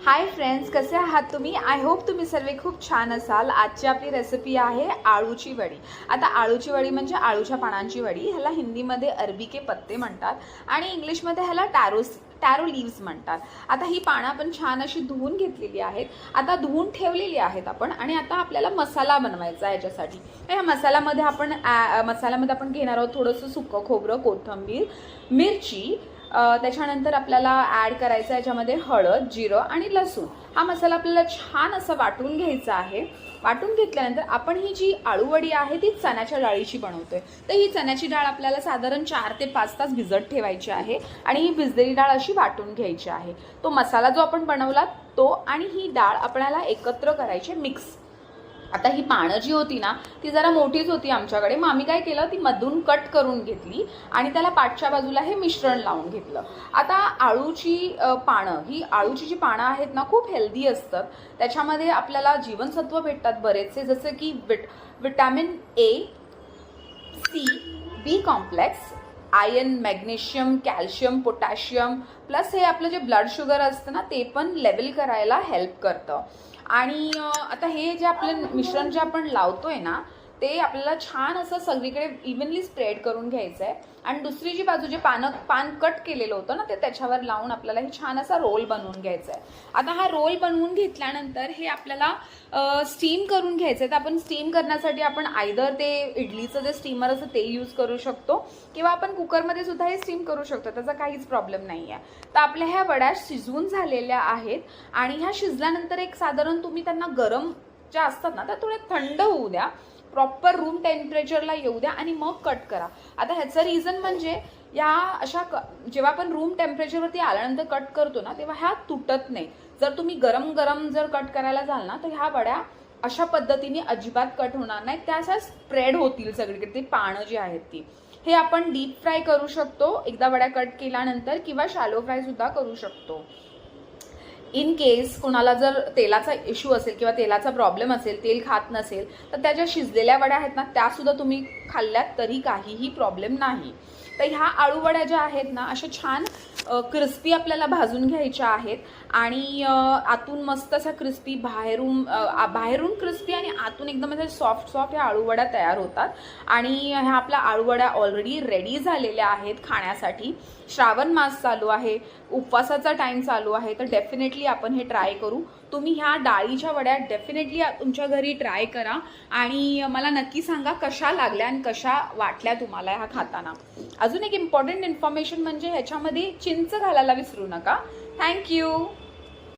Hi friends, कसे आहात तुम्ही? आय होप तुम्ही सर्व खूप छान असाल। आजची आपली रेसिपी आहे आळूची वडी। आता आळूची वडी म्हणजे आळूच्या पानांची वडी। ह्याला हिंदीमध्ये अरबी के पत्ते म्हणतात आणि इंग्लिशमध्ये ह्याला टॅरो लीव्स म्हणतात। आता ही पानं आपण छान अशी धुवून घेतलेली आहेत, आता धुवून ठेवलेली आहेत आपण, आणि आता आपल्याला मसाला बनवायचा आहे। याच्यासाठी या मसाल्यामध्ये आपण घेणार आहोत थोडंसं सुकं खोबरं, कोथिंबीर, मिरची, त्याच्यानंतर आपल्याला ॲड करायचं आहे याच्यामध्ये हळद, जिरं आणि लसूण। हा मसाला आपल्याला छान असं वाटून घ्यायचा आहे। वाटून घेतल्यानंतर आपण ही जी आळूवडी आहे ती चण्याच्या डाळीची बनवतोय। तर ही चण्याची डाळ आपल्याला साधारण 4 ते 5 तास भिजत ठेवायची आहे आणि ही भिजलेली डाळ अशी वाटून घ्यायची आहे। तो मसाला जो आपण बनवला तो आणि ही डाळ आपल्याला एकत्र करायची, मिक्स। आता ही पानं जी होती ना ती जरा मोठीच होती आमच्याकडे, मग आम्ही काय केलं, ती मधून कट करून घेतली आणि त्याला पाठच्या बाजूला हे मिश्रण लावून घेतलं। आता आळूची आळूची जी पानं आहेत ना खूप हेल्दी असतात। त्याच्यामध्ये आपल्याला जीवनसत्व भेटतात बरेचसे, जसे की vitamin A, C, B complex, iron, magnesium, calcium, potassium, plus हे आपलं जे ब्लड शुगर असतं ना ते पण लेवल करायला हेल्प करतं। आणि आता हे जे आपलं मिश्रण जे आपण लावतोय ना ते आपल्याला छान असं सगळीकडे इव्हनली स्प्रेड करून घ्यायचं आहे। आणि दुसरी जी बाजू जे पान कट केलेलं होतं ना ते त्याच्यावर लावून आपल्याला हे छान असा रोल बनवून घ्यायचा आहे। आता हा रोल बनवून घेतल्यानंतर हे आपल्याला स्टीम करून घ्यायचं आहे। तर आपण स्टीम करण्यासाठी आपण आयदर ते इडलीचं जे स्टीमर असतं ते यूज करू शकतो किंवा आपण कुकरमध्ये सुद्धा हे स्टीम करू शकतो, त्याचा काहीच प्रॉब्लेम नाही आहे। तर आपल्या ह्या वड्या शिजवून झालेल्या आहेत आणि ह्या शिजल्यानंतर एक साधारण तुम्ही त्यांना गरम ज्या असतात ना त्या थोड्या थंड होऊ द्या, प्रॉपर रूम टेम्परेचरला येऊ द्या आणि मग कट करा। आता ह्याचं रिझन म्हणजे या अशा जेव्हा आपण रूम टेम्परेचरवरती आल्यानंतर कट करतो ना तेव्हा ह्या तुटत नाही। जर तुम्ही गरम गरम जर कट करायला जाल ना तर ह्या वड्या अशा पद्धतीने अजिबात कट होणार नाही, त्या अशा स्प्रेड होतील सगळीकडे। ते पानं जी आहेत ती हे आपण डीप फ्राय करू शकतो एकदा वड्या कट केल्यानंतर, किंवा शॅलो फ्राय सुद्धा करू शकतो। इन केस कोणाला जर तेलाचा इश्यू असेल किंवा तेलाचा प्रॉब्लेम असेल, तेल खात नसेल, तर त्या ज्या शिजलेल्या वड्या आहेत ना त्या सुद्धा तुम्ही खाल्ल्यात तरी काहीही प्रॉब्लेम नाही। तर ह्या आळू वड्या ज्या आहेत ना अशा छान क्रिस्पी आपल्याला भाजून घ्यायच्या आहेत आणि आतून मस्त असा क्रिस्पी, बाहेरून क्रिस्पी आणि आतून एकदम अशा सॉफ्ट ह्या आळू वड्या तयार होतात। आणि ह्या आपल्या आळू वड्या ऑलरेडी रेडी झालेल्या आहेत खाण्यासाठी। श्रावण मास चालू आहे, उपवासाचा टाइम चालू आहे, तर डेफिनेटली आपण हे ट्राय करू। तुम्ही ह्या डाळीच्या वड्या डेफिनेटली तुमच्या घरी ट्राय करा आणि मला नक्की सांगा कशा लागल्या आणि कशा वाटल्या तुम्हाला ह्या खाताना। अजून एक इम्पॉर्टंट इन्फॉर्मेशन म्हणजे ह्याच्यामध्ये चिंच घालायला विसरू नका। थँक्यू।